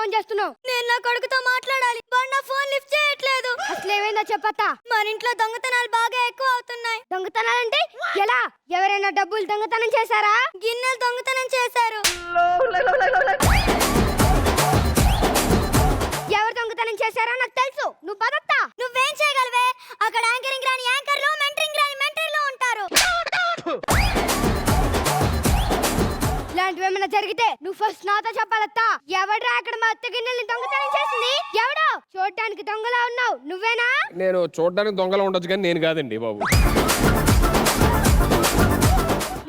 Phone చేస్తున్నావు? నేను నా కొడుకుతో మాట్లాడాలి, వాడు నా ఫోన్ లిఫ్ట్ చేయట్లేదు. అసలు ఏమైందో చెప్పత్తా. మన ఇంట్లో దొంగతనాలు బాగా ఎక్కువ అవుతున్నాయి. దొంగతనాలంటే ఎలా? ఎవరైనా డబ్బులు దొంగతనం చేశారా? గిన్నెలు దొంగతనం చేశారు. ఎవరు దొంగతనం చేశారో నాకు తెలుసు. నువ్వు పదత్తా. నువ్వేం చేయగలవే? అక్కడ యాంకరింగ్ రాని యాంకర్లు, మెంటరింగ్ రాని మెంటర్లు ఉంటారు. ఇలాంటివి ఏమైనా జరిగితే నువ్వు ఫస్ట్ నాతో చెప్పాలత్తా. ఎవడ్రా అక్కడ మా అత్త గిన్నెల్ని దొంగతనం చేసింది? ఎవడో? చూడటానికి దొంగలా ఉన్నావు, నువ్వేనా? నేను చూడడానికి దొంగలా ఉండొచ్చు కానీ నేను కాదండి బాబు.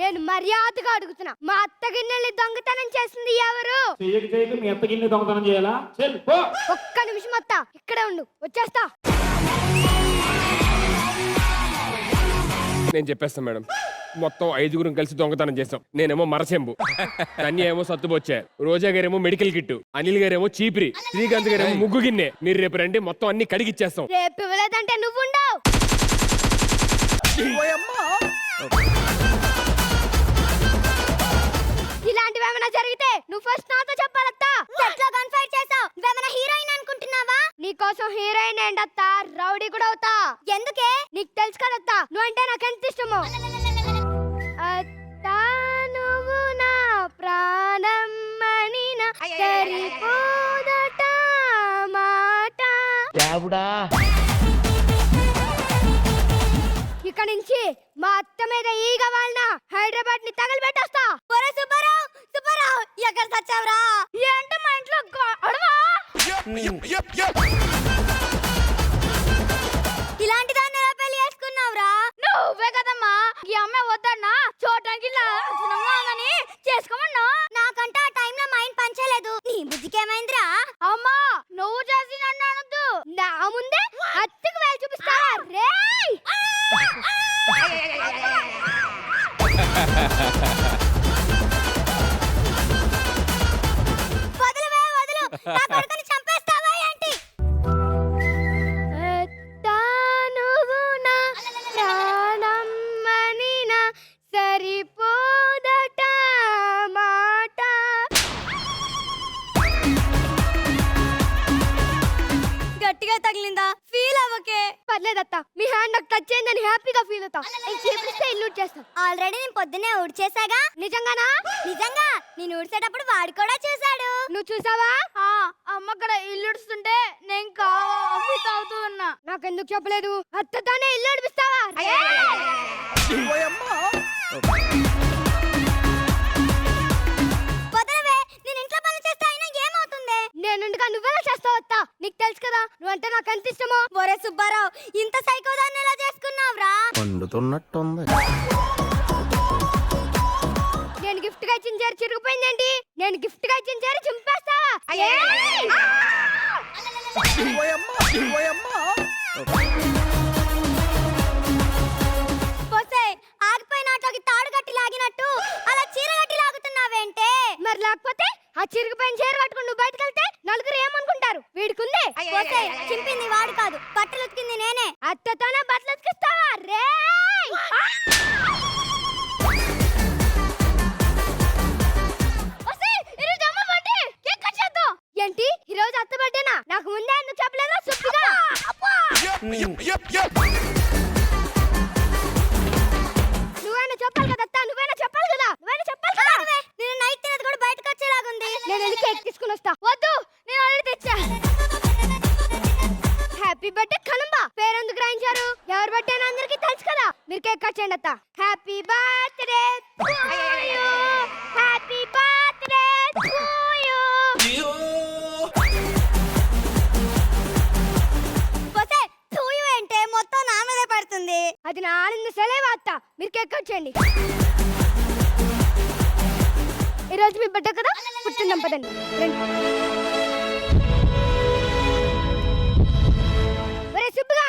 నేను మర్యాదగా అడుగుతున్నా, మా అత్త గిన్నెల్ని దొంగతనం చేసింది ఎవరు? చెయ్యక మీ అత్త గిన్నె దొంగతనం చేయాలా? చెల్ పో. ఒక్క నిమిషం అత్త, ఇక్కడే ఉండు, వచ్చేస్తా. నేను చెప్పేస్తాను మేడం. మొత్తం 5గురు కలిసి దొంగతనం చేస్తాం. నేనేమో మరచెంబు, ధన్య ఏమో సత్తుబొచ్చే, రోజా గారేమో మెడికల్ కిట్టు, అనిల్ గారేమో చీపిరి, శ్రీకాంత్ గారేమో ముగ్గు గిన్నె. మీరు రేపు రండి, మొత్తం అన్ని కడిగిచ్చేస్తాం. రేపు ఇవ్వలేదంటే నువ్వుండవు. ఇలాంటివి ఏమైనా జరిగితే నువ్వు ఫస్ట్ నాతో చెప్పాలత్తా. ఎట్లా కన్ఫైడ్ చేసావు? నువ్వేమైనా హీరోయిన్ అనుకుంటున్నావా? నీకోసం హీరోయిన్ ఏంటత్తా, రౌడీ కూడా అవుతా. ఎందుకే? నీకు తెలుసు కదత్తా, నువ్వంటే నాకు ఎంత ఇష్టమో. అత్తా నువ్వు నా ప్రాణం మనినా సరిపోదట మాట. ఇక నుంచి మా అత్త మీద ఈగ వాళ్ళ హైదరాబాద్ ని తగలబెట్టొస్తా. ఒరే సుబ్బారావు, సుబ్బారావు, ఎక్కడ సచ్చావురా? ఏంటి మా ఇంట్లో గొడవ? ఇలాంటి దాన్ని ఎలా పెళ్లి చేసుకున్నావురా? నువ్వే కదమ్మా ఈ అమ్మాయి వద్దన్నా చూడటానికి ఉందని చేసుకోమన్నా. నాకంటే ఆ టైంలో మైండ్ పంచలేదు. నీ బుద్ధికేమైందిరా? అమ్మా నువ్వు చేసి నన్ను అనొద్దు. నా ముందే అత్తకు వేలు చూపిస్తారా? రేయ్ వదులువే, వదులు. నా కొడుకుని చంపేస్తావా ఏంటి? అత్తా నువ్వు నా ప్రాణం మనినా సరిపోదట మాట. గట్టిగా తగిలిందా? ఫీల్ అవ్వకే. పర్లేదత్తా, మీ హ్యాండ్ నాకు టచ్ అయిందని హ్యాపీగా ఫీల్ అవుతా. నేను చేపిస్తే ఇల్లు చేస్తాను. ఆల్రెడీ నేను పొద్దున్నే ఊడ్చేసాగా. నిజంగానా? నిజంగా. నేను ఊడ్చేటప్పుడు వాడు కూడా చూశాడు. నువ్వు చూసావా? అమ్మ అక్కడ ఇల్లు ఉడుస్తుంటే నేను తాగుతూ ఉన్నా. నాకెందుకు చెప్పలేదు? అత్తతోనే ఇల్లు ఉడిపిస్తావా? వదలవే, నేను ఇంట్లో పనులు చేస్తే అయినా ఏమవుతుంది? నేనుండగా నువ్వెలా చేస్తావు అత్త? నీకు తెలుసు కదా నువ్వంటే నాకు ఎంత ఇష్టమో. ఒరే సుబ్బారావు, ఇంత సైకోదాన్ని ఎలా చేసుకున్నావురా? వండుతున్నట్టుంది. నేను గిఫ్ట్ గా ఇచ్చిన చీర చిరిగిపోయిందేంటి? నేను గిఫ్ట్ గా ఇచ్చిన చీర చింపేస్తావా? పోసే, ఆగిపోయిన ఆటోకి తాడు కట్టి లాగినట్టు అలా చీర కట్టి లాగుతున్నావేంటే? మరి లేకపోతే ఆ చిరిగిపోయిన చీర కట్టుకుని నువ్వు బయటకు వెళ్తే నలుగురు ఏమనుకుంటారు? వీడికుంది. పోసే, చింపింది వాడు కాదు, బట్టలు ఉతికింది నేనే. అత్తతోనే బట్టలు ఉతికిస్తావా? రేయ్ ఏంటి ఈ రోజు అత్త బర్త్డేనా? నాకు ముందే ఎందుకు చెప్పలేదా? సుప్పిగా నువ్వైనా చెప్పాలి కదా అత్త, నువ్వైనా చెప్పాలి కదా, నువ్వైనా చెప్పాలి కదా. నేను నైట్ తినేది కూడా బయటకు వచ్చేలాగుంది. నేను వెళ్ళి కేక్ తీసుకుని వస్తా. వద్దు, నేను ఆల్రెడీ తెచ్చా. Happy birthday కనంబా. పేరెందుకు రాయించారు? ఎవరి బర్త్డే అని అందరికీ తెలుసు కదా. మీరు కేక్ కట్ చేయండి అత్త. Happy birthday to you, happy birthday to you. పోసే, తూయు అంటే మొత్తం నా మీదే పడుతుంది. అది నా ఆనంద సెలవు అత్త. మీరు కేక్ కట్ చేయండి. ఈ రోజు మీ బర్త్డే కదా, పుట్టిందాం పదండి. ఒరే సుబ్బుగా,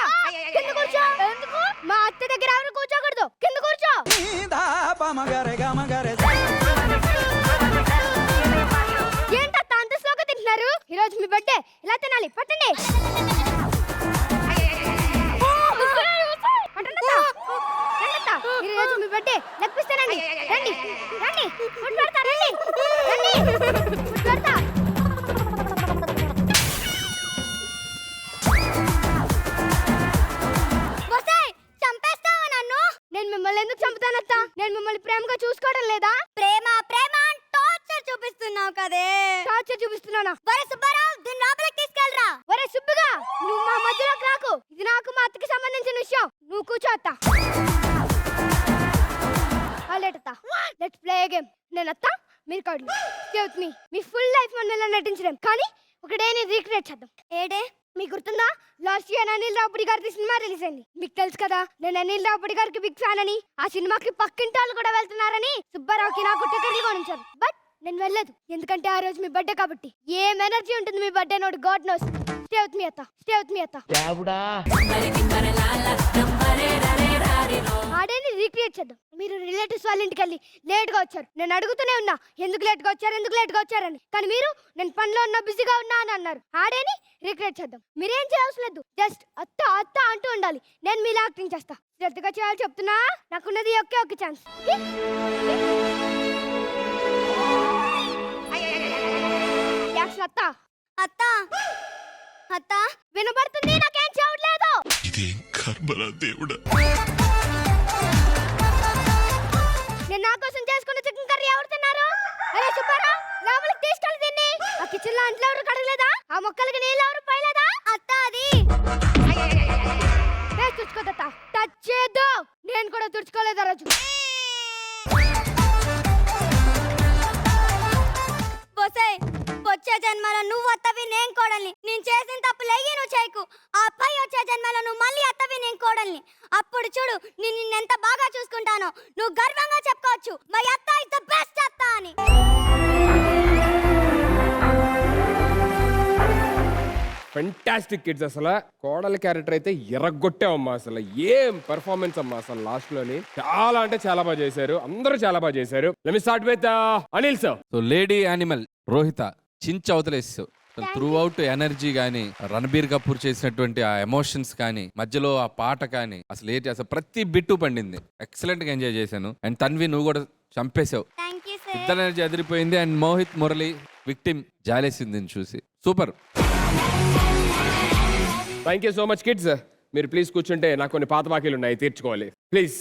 కింద కూర్చో. ఎందుకు? మా అత్త దగ్గర ఎవరు కూర్చోకూడదు. కింద కూర్చో. ఏంటత్త అంత స్లోగా తింటున్నారు? ఈ రోజు మీ బర్త్డే, ఇలా తినాలి. పట్టండి. ఈ రోజు మీ బర్త్డే, లెక్కిస్తానండి. రండి రండి, ఫుడ్ పెడతా. రండి రండి, ఫుడ్ పెడతా. కదే టార్చర్ చూపిస్తున్నానా? ఒరే సుబ్బారావు దీన్ని లోపలికి తీసుకెళ్ళరా. ఒరే సుబ్బుగా, నువ్వు మా మధ్యలోకి రాకు. ఇది నాకు మా అత్తకి సంబంధించిన విషయం. నువ్వు కూర్చో అత్త. Let's play game. నేను అత్త, మీరు కడులు. Stay with me. మీ ఫుల్ లైఫ్ మనలో నటించలేం, కానీ ఒక డే ని రీక్రియేట్ చేద్దాం. ఏడే మీకు గుర్తుందా, లాస్ట్ ఇయర్ అనిల్ రావుపూడి గారి సినిమా రిలీజ్ అయింది. మీకు తెలుసు కదా, నేను అనిల్ రావుపూడి గారికి బిగ్ ఫ్యాన్ అని. ఆ సినిమాకి పక్కింటి వాళ్ళు కూడా వెళ్తున్నారని సుబ్బారావుకి నాకు టికెట్లు కొనించారు. బట్ నేను వెళ్ళలేదు, ఎందుకంటే ఆ రోజు మీ బర్త్డే కాబట్టి. ఏం ఎనర్జీ ఉంటుంది మీ birthday note, god knows. Stay with me అత్త, స్టే విత్ మీ అత్త. ఆడేని రీక్రియేట్ చేద్దాం. మీరు రిలేటివ్స్ వాళ్ళ ఇంటికి వెళ్ళి లేట్ గా వచ్చారు. నేను అడుగుతూనే ఉన్నా, ఎందుకు లేట్ గా వచ్చారు, ఎందుకు లేట్ గా వచ్చారని. కానీ మీరు నేను పనిలో ఉన్నా, బిజీగా ఉన్నా అని అన్నారు. ఆడేని రీక్రియేట్ చేద్దాం. మీరేం చేయవలసిన లేదు, జస్ట్ అత్త అత్త అంటూ ఉండాలి. నేను మీలా యాక్టింగ్ చేస్తా. శ్రద్ధగా చేయాలి చెప్తున్నా. నాకున్నది ఒకే ఒక ఛాన్స్. అత్త అత్త అత్త వినబడుతుంది, నాకేం చూడలేదు. ఇదేం కర్మరా దేవుడా. నేను నా కోసం చేసుకున్న చికెన్ కర్రీ ఎవరు తిన్నారు? అరే సుబ్బారావు, లోపలికి తీసుకెళ్ళి తిన్ని. ఆ కిచెన్ లో అంట్లో ఎవరు కడగలేదా? ఆ మొక్కలకి నీళ్ళు ఎవరు పోయలేదా? అత్త అది తుడుచుకోదత్త, టచ్ చేయొద్దు. నేను కూడా తుడుచుకోలేదు ఆ రోజు. బొసే వచ్చే జన్మలో నువ్వు అత్తవి నేను కోడల్ని. నేను చేసిన తప్పు లేయి నువ్వు చేయకు. ఆ పై వచ్చే జన్మలో నువ్వు మళ్ళీ అత్తవి నేను కోడల్ని. అప్పుడు చూడు నేను నిన్నెంత బాగా చూసుకుంటానో. నువ్వు గర్వంగా చెప్పుకోవచ్చు, మై అత్త ఇస్ ద బెస్ట్ అత్త అని. Fantastic kids. అసలు కోడల క్యారెక్టర్ అయితే ఎర్రగొట్టావమ్మా. అసలు ఏం పెర్ఫార్మెన్స్ అమ్మా అసలు. లాస్ట్ లోని చాలా అంటే చాలా బాగా చేశారు. అందరూ చాలా బాగా చేశారు. Let me start with Anil sir. So lady animal Rohita చించి అవతలేస్తావు. త్రూ అవుట్ ఎనర్జీ కానీ, రణబీర్ కపూర్ చేసినటువంటి ఆ ఎమోషన్స్ కానీ, మధ్యలో ఆ పాట కానీ, అసలు ప్రతి బిట్టు పండింది. ఎక్సలెంట్ గా ఎంజాయ్ చేశాను. అండ్ తన్వి నువ్వు కూడా చంపేశావు. Thank you sir. ఇద్దరు ఎనర్జీ అదిరిపోయింది. అండ్ మోహిత్ మురళి విక్టిమ్ జాలేసింది చూసి. Super. Thank you so much kids. మీరు ప్లీజ్ కూర్చుంటే నాకు కొన్ని పాత బాకీలు ఉన్నాయి, తీర్చుకోవాలి ప్లీజ్.